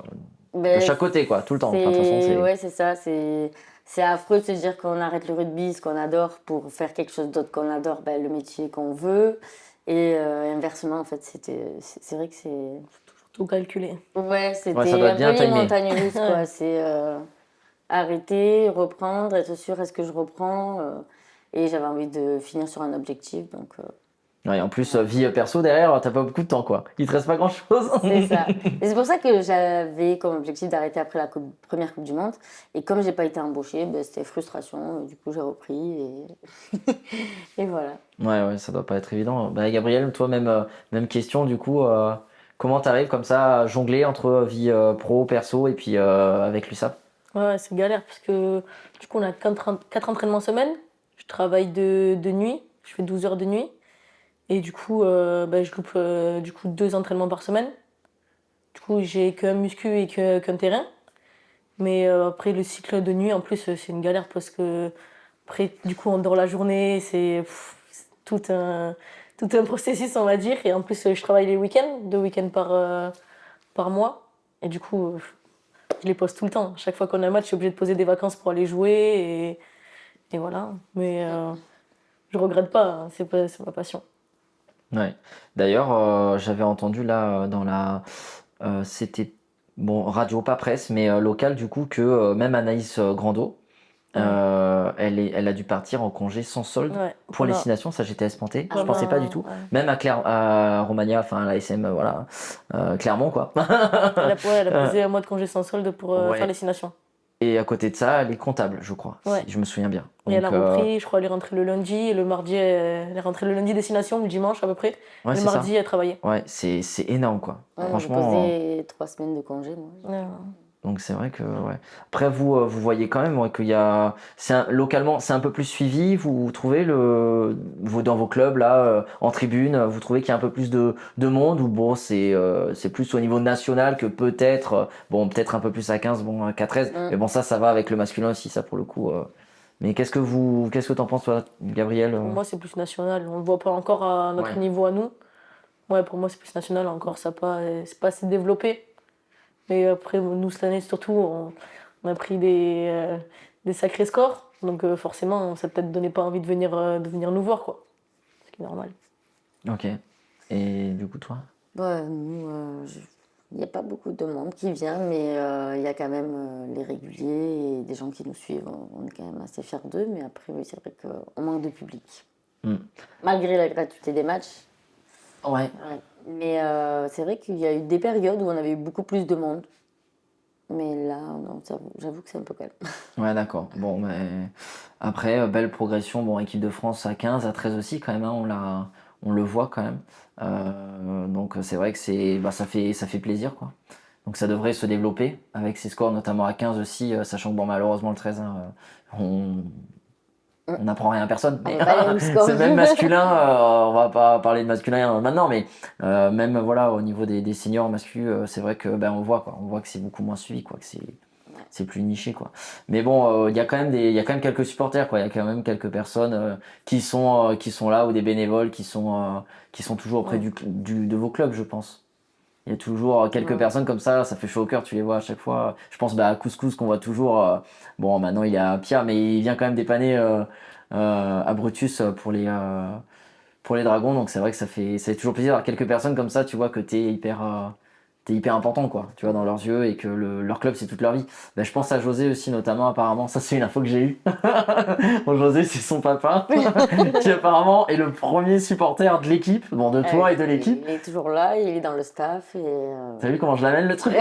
de Ben, chaque côté, quoi, tout le temps. Enfin, de toute façon, c'est... ouais, c'est ça. C'est affreux de se dire qu'on arrête le rugby, ce qu'on adore, pour faire quelque chose d'autre qu'on adore, ben, le métier qu'on veut. Et inversement, en fait, c'est vrai que c'est. Tout calculé. Ouais, Ouais, ça c'était doit un être bien peu les timé. montagnes russes, quoi. C'est arrêter, reprendre, être sûr, est-ce que je reprends et j'avais envie de finir sur un objectif, donc Ouais, en plus, vie perso derrière, t'as pas beaucoup de temps, quoi. Il te reste pas grand-chose. c'est ça. Et c'est pour ça que j'avais comme objectif d'arrêter après la première Coupe du Monde. Et comme j'ai pas été embauchée, ben, c'était frustration. Du coup, j'ai repris et voilà. Ouais, ça doit pas être évident. Bah, Gabriel, toi, même question, du coup, comment t'arrives comme ça à jongler entre vie pro, perso et puis avec l'USAP? Ouais, c'est galère parce que du coup, on a 4 entraînements semaine. Je travaille de nuit, je fais 12 heures de nuit. Et du coup, je loupe du coup 2 entraînements par semaine. Du coup, j'ai qu'un muscu et qu'un terrain. Mais après, le cycle de nuit, en plus, c'est une galère parce que après, du coup, on dort la journée. C'est tout un processus, on va dire. Et en plus, je travaille les week-ends, 2 week-ends par mois. Et du coup, je les pose tout le temps. Chaque fois qu'on a un match, je suis obligée de poser des vacances pour aller jouer. Et voilà. Mais je regrette pas, hein. C'est ma passion. Ouais. D'ailleurs, j'avais entendu là dans la, c'était bon radio pas presse, mais locale du coup que même Anaïs Grando, elle a dû partir en congé sans solde Ouais, pour les 6 nations. Ça, j'étais espanté. Je pensais pas du tout. Ouais. Même à Romagna, enfin à la SM, voilà, Clermont quoi. Elle a posé un mois de congé sans solde pour faire Ouais. les 6 nations. Et à côté de ça, elle est comptable, je crois, Ouais. si je me souviens bien. Et elle a Donc, repris, je crois, elle est rentrée le lundi, et le mardi, elle est rentrée le lundi destination, le dimanche à peu près. ouais, Et le c'est mardi, ça. elle travaillait. Ouais, c'est énorme quoi. Ouais, moi, j'ai Franchement. posé 3 semaines de congé, moi. Ouais. Donc c'est vrai que ouais. Après vous voyez quand même ouais, qu'il y a localement c'est un peu plus suivi. Vous trouvez vous dans vos clubs là en tribune, vous trouvez qu'il y a un peu plus de monde ou bon c'est plus au niveau national que peut-être bon peut-être un peu plus à 15 bon qu'à 13 mais bon ça va avec le masculin aussi ça pour le coup. Mais qu'est-ce que t'en penses toi Gabriel Pour moi, c'est plus national. On ne le voit pas encore à notre niveau à nous. Ouais, pour moi, c'est plus national encore. C'est pas assez développé. Mais après, nous, cette année, surtout, on a pris des sacrés scores. Donc forcément, ça peut-être donnait pas envie de venir nous voir, quoi. Ce qui est normal. Ok. Et du coup toi? Ouais, nous, il n'y a pas beaucoup de monde qui vient, mais il y a quand même les réguliers et des gens qui nous suivent. On est quand même assez fiers d'eux, mais après, oui, c'est vrai qu'on manque de public. Malgré la gratuité des matchs. Ouais. Ouais. Mais c'est vrai qu'il y a eu des périodes où on avait eu beaucoup plus de monde. Mais là, non, j'avoue que c'est un peu calme. Ouais, d'accord. Bon, mais après, belle progression. Bon, équipe de France à 15, à 13 aussi, quand même, hein, on le voit quand même. Donc, c'est vrai que ça fait plaisir, quoi. Donc, ça devrait se développer avec ces scores, notamment à 15 aussi, sachant que, bon, malheureusement, le 13, hein, on n'apprend rien à personne. On n'a pas les mêmes scores. C'est même masculin, on va pas parler de masculin maintenant, mais même voilà, au niveau des seniors masculins, c'est vrai que ben on voit quoi, on voit que c'est beaucoup moins suivi quoi, que c'est plus niché quoi. Mais bon, il y a quand même quelques supporters quoi, il y a quand même quelques personnes qui sont là ou des bénévoles qui sont toujours auprès de vos clubs, je pense. Il y a toujours quelques personnes comme ça fait chaud au cœur, tu les vois à chaque fois. Je pense à Couscous qu'on voit toujours. Bon, maintenant il est à Pierre, mais il vient quand même dépanner à Brutus pour les Dragons. Donc c'est vrai que ça fait toujours plaisir d'avoir quelques personnes comme ça, tu vois, que t'es hyper important, quoi, tu vois, dans leurs yeux et que leur club c'est toute leur vie. Ben, je pense à José aussi, notamment, apparemment, ça c'est une info que j'ai eue. Bon, José, c'est son papa, qui apparemment est le premier supporter de l'équipe, bon, de toi et de l'équipe. Il est toujours là, il est dans le staff. T'as vu comment je l'amène le truc?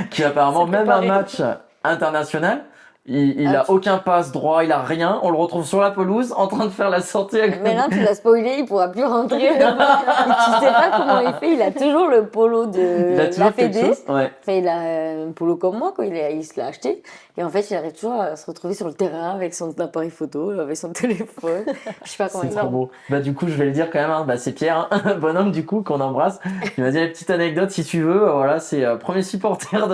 Qui apparemment, même un match international, il Ah, a aucun passe droit, il a rien. On le retrouve sur la pelouse en train de faire la sortie à Maintenant, tu l'as spoilé, il pourra plus rentrer. Tu sais pas comment il fait. Il a toujours le polo Il a de la toujours quelque Fédé. chose. Ouais. Enfin, il a un polo comme moi, quoi. Il se l'a acheté. Et en fait, il arrive toujours à se retrouver sur le terrain avec son appareil photo, avec son téléphone. Je sais pas comment C'est il trop fait. beau. Bah du coup, je vais le dire quand même. Hein. Bah c'est Pierre, hein, bonhomme du coup qu'on embrasse. Il m'a dit la petite anecdote si tu veux. Voilà, c'est premier supporter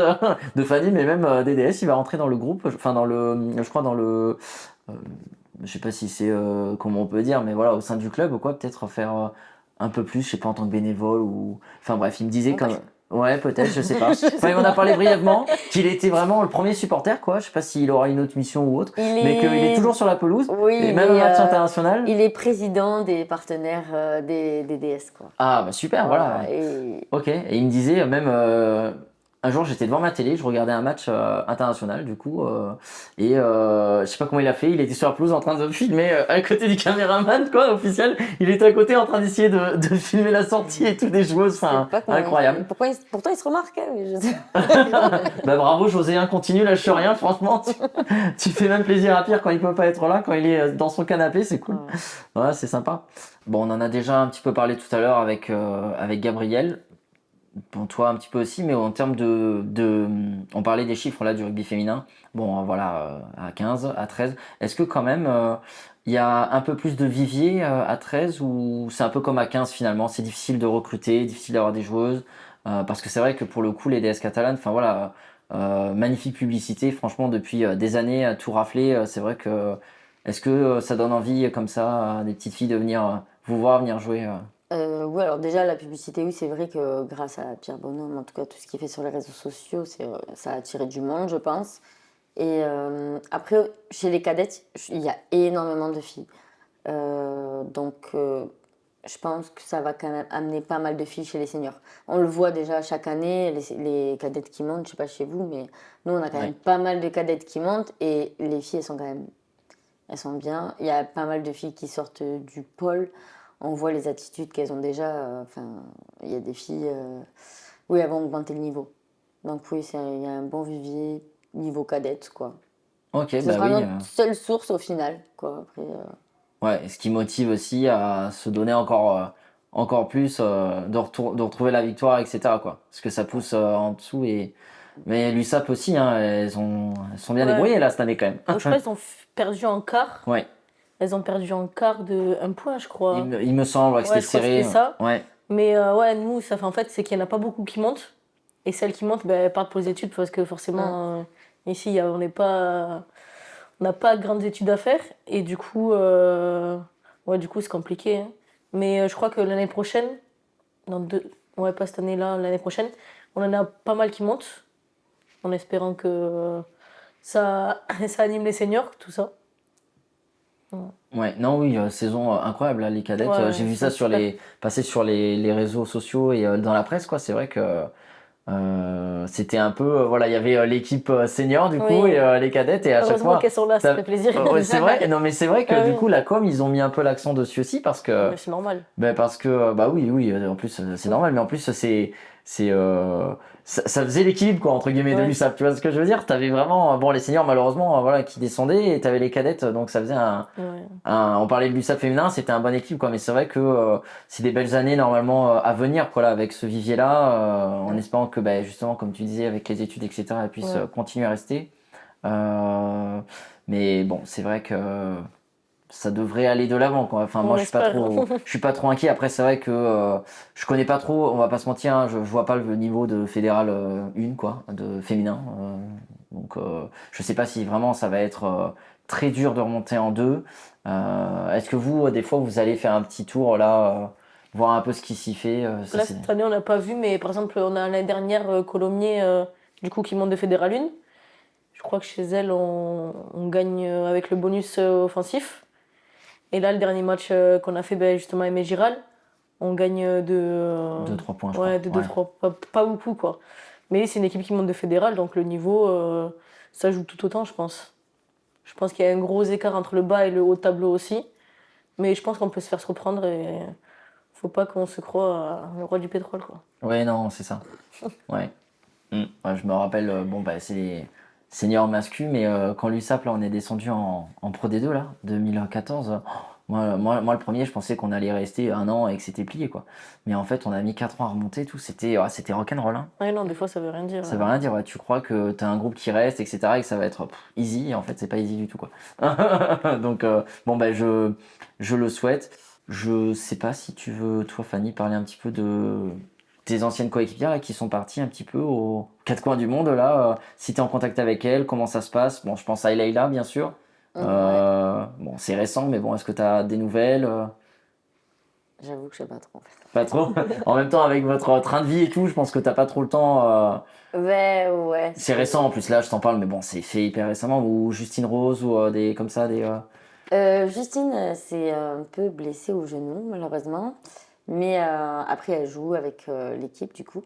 de Fanny, mais même DDS. Il va rentrer dans le groupe. Enfin dans le, je crois dans le. euh, je sais pas si c'est comment on peut dire, mais voilà au sein du club ou quoi, peut-être faire un peu plus. Je sais pas en tant que bénévole ou. Enfin bref, il me disait En comme. bref. Ouais, peut-être, je sais pas. Je sais Enfin, il m'en a pas. parlé brièvement, qu'il était vraiment le premier supporter, quoi. Je sais pas s'il aura une autre mission ou autre, mais qu'il est toujours sur la pelouse, Oui, et même un match international. il est président des partenaires des DS, quoi. Ah, bah super, voilà. Voilà, et Ok. Et il me disait même un jour j'étais devant ma télé, je regardais un match international du coup et je sais pas comment il a fait, il était sur la pelouse en train de filmer à côté du caméraman quoi officiel. Il était à côté en train d'essayer de filmer la sortie et tout des joueuses, je sais enfin pas comment il fait. incroyable. Pourtant, il se remarque, hein, mais je sais. Bah bravo José, hein, continue, lâche rien, franchement tu fais même plaisir à Pierre quand il peut pas être là, quand il est dans son canapé, c'est cool. Ouais, c'est sympa. Bon, on en a déjà un petit peu parlé tout à l'heure avec Gabriel. Bon, toi un petit peu aussi, mais en termes on parlait des chiffres là du rugby féminin. Bon, voilà, à 15, à 13. Est-ce que quand même il y a un peu plus de vivier à 13 ou c'est un peu comme à 15 finalement? C'est difficile de recruter, difficile d'avoir des joueuses parce que c'est vrai que pour le coup les DS catalanes, enfin voilà, magnifique publicité. Franchement, depuis des années, tout raflé. C'est vrai que est-ce que ça donne envie comme ça à des petites filles de venir vous voir, venir jouer Oui, alors déjà, la publicité, oui, c'est vrai que grâce à Pierre Bonhomme, en tout cas, tout ce qu'il fait sur les réseaux sociaux, ça a attiré du monde, je pense. Et après, chez les cadettes, il y a énormément de filles. Donc, je pense que ça va quand même amener pas mal de filles chez les seniors. On le voit déjà chaque année, les cadettes qui montent, je sais pas chez vous, mais nous, on a quand Ouais. même pas mal de cadettes qui montent et les filles, elles sont bien. Il y a pas mal de filles qui sortent du pôle. On voit les attitudes qu'elles ont déjà. Enfin, il y a des filles, oui, elles vont augmenter le niveau. Donc oui, il y a un bon vivier niveau cadette, quoi. Ok, Ce bah sera oui. notre seule source au final, quoi. Après, Ouais, ce qui motive aussi à se donner encore plus, de retrouver la victoire, etc. quoi. Parce que ça pousse en dessous et. Mais l'USAP aussi, hein, elles sont bien Ouais. débrouillées là cette année quand même. Donc, je crois qu'ils ont perdu en quart. Ouais, Elles ont perdu en quart de 1 point, je crois. il me semble ouais, que Ouais, c'était je crois que serré. c'était ça. Ouais, Mais ouais, nous, ça fait en fait, c'est qu'il n'y en a pas beaucoup qui montent. Et celles qui montent, ben, elles partent pour les études parce que forcément, ici, on n'a pas grandes études à faire. Et du coup, ouais, du coup, c'est compliqué, hein. Mais je crois que l'année prochaine, ouais, pas cette année-là, l'année prochaine, on en a pas mal qui montent. En espérant que ça anime les seniors, tout ça. ouais, non, oui, saison incroyable là, les cadettes. J'ai Ouais, vu ça c'est super. passer sur les réseaux sociaux et dans la presse, quoi. C'est vrai que c'était un peu, voilà, il y avait l'équipe senior du coup Oui. et les cadettes et à chaque Heureusement fois. qu'elles sont là, ça t'as- fait plaisir. Ouais, c'est vrai, non mais c'est vrai que Ah du oui. coup la com ils ont mis un peu l'accent dessus aussi parce que Mais c'est normal. ben parce que bah oui oui en plus c'est normal mais en plus c'est ça faisait l'équilibre quoi entre guillemets de Ouais. l'USAP tu vois ce que je veux dire t'avais vraiment bon les seniors malheureusement voilà qui descendaient et t'avais les cadettes donc ça faisait Ouais. on parlait de l'USAP féminin c'était un bon équilibre quoi mais c'est vrai que c'est des belles années normalement à venir quoi là avec ce vivier là en Ouais. espérant que bah, justement comme tu disais avec les études etc elles puissent Ouais. continuer à rester Euh, mais bon c'est vrai que ça devrait aller de l'avant quoi. Enfin On moi espère. je suis pas trop inquiet. Après c'est vrai que je connais pas trop, on va pas se mentir, hein, je vois pas le niveau de fédéral 1 quoi, de féminin. Donc je sais pas si vraiment ça va être très dur de remonter en deux. Est-ce que vous des fois vous allez faire un petit tour là, voir un peu ce qui s'y fait Là, cette année, on n'a pas vu, mais par exemple, on a l'année dernière Colomiers, du coup, qui monte de Fédéral 1. Je crois que chez elle, on gagne avec le bonus offensif. Et là, le dernier match qu'on a fait, ben, justement, avec Giral, on gagne de 2-3 points je ouais, crois. de Ouais. 2-3, pas beaucoup, quoi. Mais c'est une équipe qui monte de Fédéral, donc le niveau, ça joue tout autant, je pense. Je pense qu'il y a un gros écart entre le bas et le haut de tableau aussi. Mais je pense qu'on peut se faire se reprendre et faut pas qu'on se croie le roi du pétrole, quoi. Ouais non c'est ça. Ouais. Ouais, je me rappelle bon bah c'est senior mascu, mais quand l'USAP, là, on est descendu en Pro D2, là, 2014, moi, le premier, je pensais qu'on allait rester 1 an et que c'était plié, quoi. Mais en fait, on a mis 4 ans à remonter, tout. C'était rock'n'roll, hein. Ouais, non, des fois, ça veut rien dire. Ça veut rien dire, ouais. Tu crois que t'as un groupe qui reste, etc., et que ça va être easy, et en fait, c'est pas easy du tout, quoi. Donc, bon, ben, je le souhaite. Je sais pas si tu veux, toi, Fanny, parler un petit peu de tes anciennes coéquipières là, qui sont parties un petit peu aux quatre coins du monde, là. Si t'es en contact avec elles, comment ça se passe? Bon, je pense à Leïla, bien sûr. Ouais. Bon, c'est récent, mais bon, est-ce que t'as des nouvelles? J'avoue que je sais pas trop en fait. Pas trop. En même temps, avec votre train de vie et tout, je pense que t'as pas trop le temps. Ouais. C'est récent en plus, là, je t'en parle, mais bon, c'est fait hyper récemment. Ou Justine Rose, ou des comme ça, des. Justine s'est un peu blessée au genou, malheureusement. Mais après, elle joue avec l'équipe, du coup.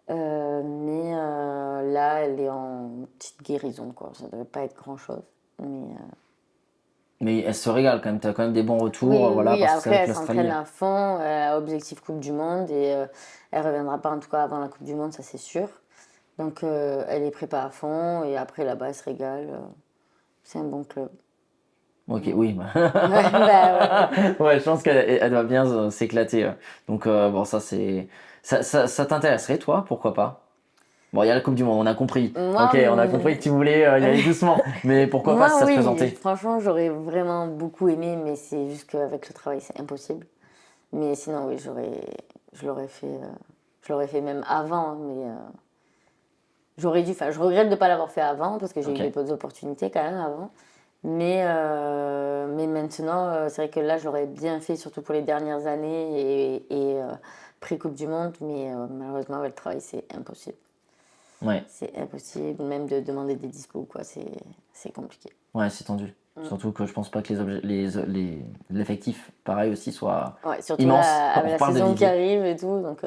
Mais là, elle est en petite guérison, quoi. Ça devait pas être grand-chose. Mais elle se régale quand même, t'as quand même des bons retours, Oui, voilà, oui, parce que c'est après, avec elle s'entraîne l'Australie. à fond, objectif Coupe du Monde, et elle reviendra pas, en tout cas, avant la Coupe du Monde, ça c'est sûr. Donc, elle est préparée à fond, et après, là-bas, elle se régale. C'est un bon club. Ok, oui. Ouais, bah, ouais. Ouais, je pense qu'elle doit bien s'éclater. Donc, bon, ça, c'est. Ça t'intéresserait, toi? Pourquoi pas? Bon, il y a la Coupe du Monde, on a compris. Moi, Ok, on a compris que tu voulais y aller doucement. Mais pourquoi pas si moi, ça se oui, présentait? franchement, j'aurais vraiment beaucoup aimé, mais c'est juste qu'avec le travail, c'est impossible. Mais sinon, oui, je l'aurais fait même avant, hein, mais j'aurais dû, enfin, je regrette de ne pas l'avoir fait avant, parce que j'ai eu Ok. des bonnes opportunités quand même avant. Mais maintenant, c'est vrai que là, je l'aurais bien fait, surtout pour les dernières années et pré-Coupe du Monde, mais malheureusement, avec le travail, c'est impossible. Ouais, C'est impossible, même de demander des dispos, quoi, c'est compliqué. ouais, c'est tendu. Surtout que je pense pas que l'effectif, pareil aussi, soit Ouais, surtout immense. là, On avec la reparle de saison qui Vivier. arrive et tout, donc...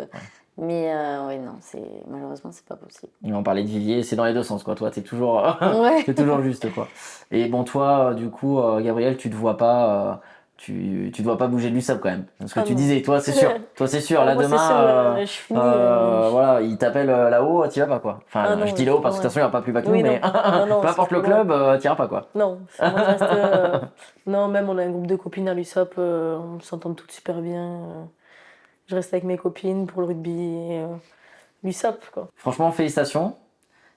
mais ouais, non, malheureusement, c'est pas possible. Et on parlait de Vivier, c'est dans les deux sens, quoi. Toi, t'es toujours, Ouais. t'es toujours juste, quoi. Et bon, toi, du coup, Gabriel, tu te vois pas, tu dois pas bouger de l'USAP quand même. Parce que Ah tu non. disais, toi, c'est sûr. Toi, c'est sûr. Ah, Là, moi, c'est sûr, demain, je finis. Je- voilà, il t'appelle là-haut, t'y vas pas, quoi. Ah Enfin, je non, dis là-haut parce que de ouais. toute façon, il n'y aura pas plus bas que nous, Oui, mais non. Non, non, peu c'est importe le trop loin. club, t'iras pas, quoi. Non, moi, je reste. Non, même on a un groupe de copines à l'USAP, on s'entend toutes super bien. Je reste avec mes copines pour le rugby et l'USAP, quoi. Franchement, félicitations.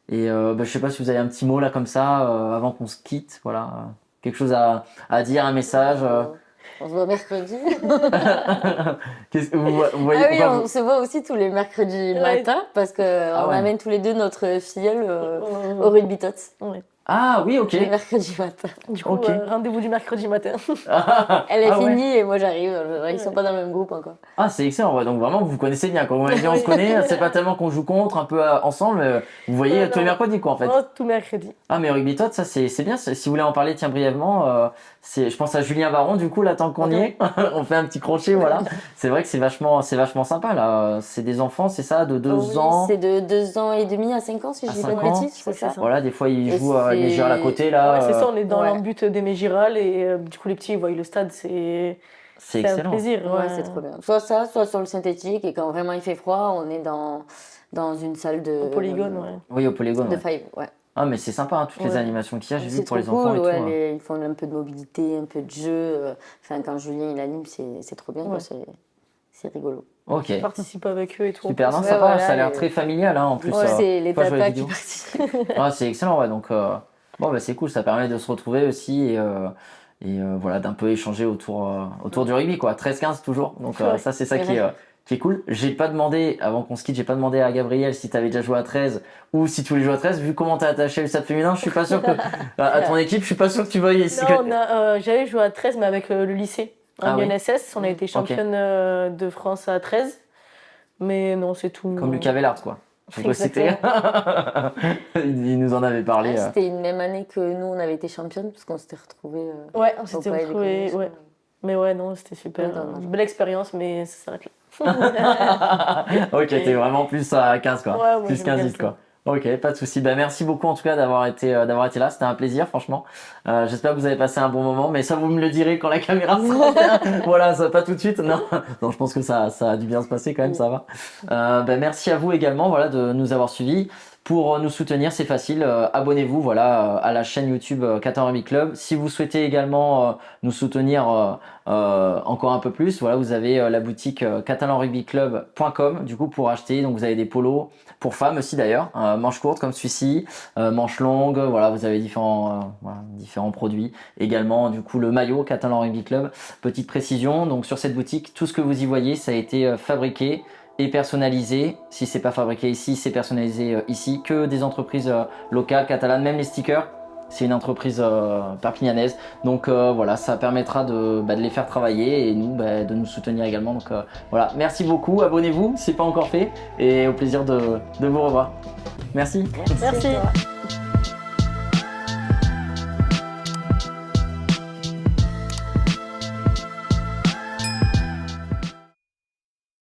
Et bah, je sais pas si vous avez un petit mot là comme ça, avant qu'on se quitte, voilà. Quelque chose à dire, un message. On se voit mercredi. Qu'est-ce que vous voyez Ah oui, pourquoi on se voit aussi tous les mercredis Ouais. matin parce qu'on Ah ouais. amène tous les deux notre filleule au rugby tots Ouais. Ah oui, ok. les mercredis matin. Du coup, Ok. rendez-vous du mercredi matin. Elle est Ah ouais. finie et moi j'arrive. Ils sont pas dans le même groupe encore. Ah, c'est excellent, ouais. Donc vraiment, vous vous connaissez bien. Quand vous m'avez dit on se connaît, c'est pas tellement qu'on joue contre, un peu ensemble, mais vous voyez Ouais, tous les non. mercredis, quoi, en fait. Oh, tout mercredi. Ah, mais Rugby Tot, ça c'est bien. Si vous voulez en parler, tiens, brièvement, je pense à Julien Baron, du coup, là, tant qu'on y est, on fait un petit crochet, voilà. C'est vrai que c'est vachement sympa, là. C'est des enfants, c'est ça, de 2 Oui, ans. c'est de 2 ans et demi à 5 ans, si À je dis pas 5 de ans, bêtises, je crois c'est que c'est ça. ça. Voilà, des fois, ils Et jouent à les à la côté, là. Ouais, c'est ça, on est dans ouais. l'embut des Mégirales et du coup, les petits, ils voient le stade, C'est c'est un excellent. plaisir. Ouais, c'est trop bien. Soit ça, soit sur le synthétique. Et quand vraiment il fait froid, on est dans une salle Au polygone, ouais. Oui, au polygone, de ouais. five. Ouais. Ah, mais c'est sympa, hein, toutes les Ouais. animations qu'il y a, j'ai vu C'est pour trop les enfants cool. et Ouais, tout. ils font un peu de mobilité, un peu de jeu. Enfin, quand Julien il anime, c'est trop bien. Quoi. Ouais. C'est rigolo. Ok, Je participe avec eux et tout. super, non, Ouais, sympa, voilà, ça a l'air et- très familial, hein, en plus. C'est les pas jouer à la tatas qui vidéo. participent. Ah, c'est excellent, ouais, donc bon, bah, c'est cool, ça permet de se retrouver aussi et voilà, d'un peu échanger autour du rugby, quoi. 13-15 toujours, donc Ouais, ça, c'est ça c'est qui est cool. J'ai pas demandé, avant qu'on se quitte, j'ai pas demandé à Gabriel si t'avais déjà joué à 13 ou si tu voulais jouer à 13. Vu comment t'es attaché au stade féminin, je suis pas sûr que, à ton équipe, je suis pas sûr que tu veuilles. Non, j'avais joué à 13, mais avec le lycée. En Ah oui. UNSS, on a été championne de France à 13. Mais non, c'est tout. Comme Lucas Vellard, quoi. Donc, c'était... il nous en avait parlé. C'était une même année que nous, on avait été championne, parce qu'on s'était retrouvés. Ouais, on s'était Palais des retrouvés. Congrès, Ouais. Mais ouais, non, c'était super. Ouais, dommage. Belle expérience, mais ça s'arrête là. Ok, t'es vraiment plus à 15, quoi. Ouais, moi, Plus j'aime bien 15, quoi. Ok, pas de souci. Bah, merci beaucoup en tout cas d'avoir été là. C'était un plaisir, franchement. J'espère que vous avez passé un bon moment, mais ça vous me le direz quand la caméra sera. Voilà, ça pas tout de suite. Non, non, je pense que ça a dû bien se passer quand même. Ça va. Bah, merci à vous également, voilà, de nous avoir suivis. Pour nous soutenir, c'est facile, abonnez-vous voilà, à la chaîne YouTube Catalan Rugby Club. Si vous souhaitez également nous soutenir encore un peu plus, voilà, vous avez la boutique catalanrugbyclub.com du coup pour acheter. Donc vous avez des polos pour femmes aussi d'ailleurs, manches courtes comme celui-ci, manches longues, voilà, vous avez différents produits. Également du coup le maillot Catalan Rugby Club. Petite précision, donc sur cette boutique, tout ce que vous y voyez, ça a été fabriqué et personnalisé. Si c'est pas fabriqué ici, c'est personnalisé ici. Que des entreprises locales, catalanes, même les stickers. C'est une entreprise perpignanaise. Donc voilà, ça permettra de les faire travailler et nous de nous soutenir également. Donc voilà, merci beaucoup. Abonnez-vous si ce n'est pas encore fait et au plaisir de vous revoir. Merci. Merci. à toi.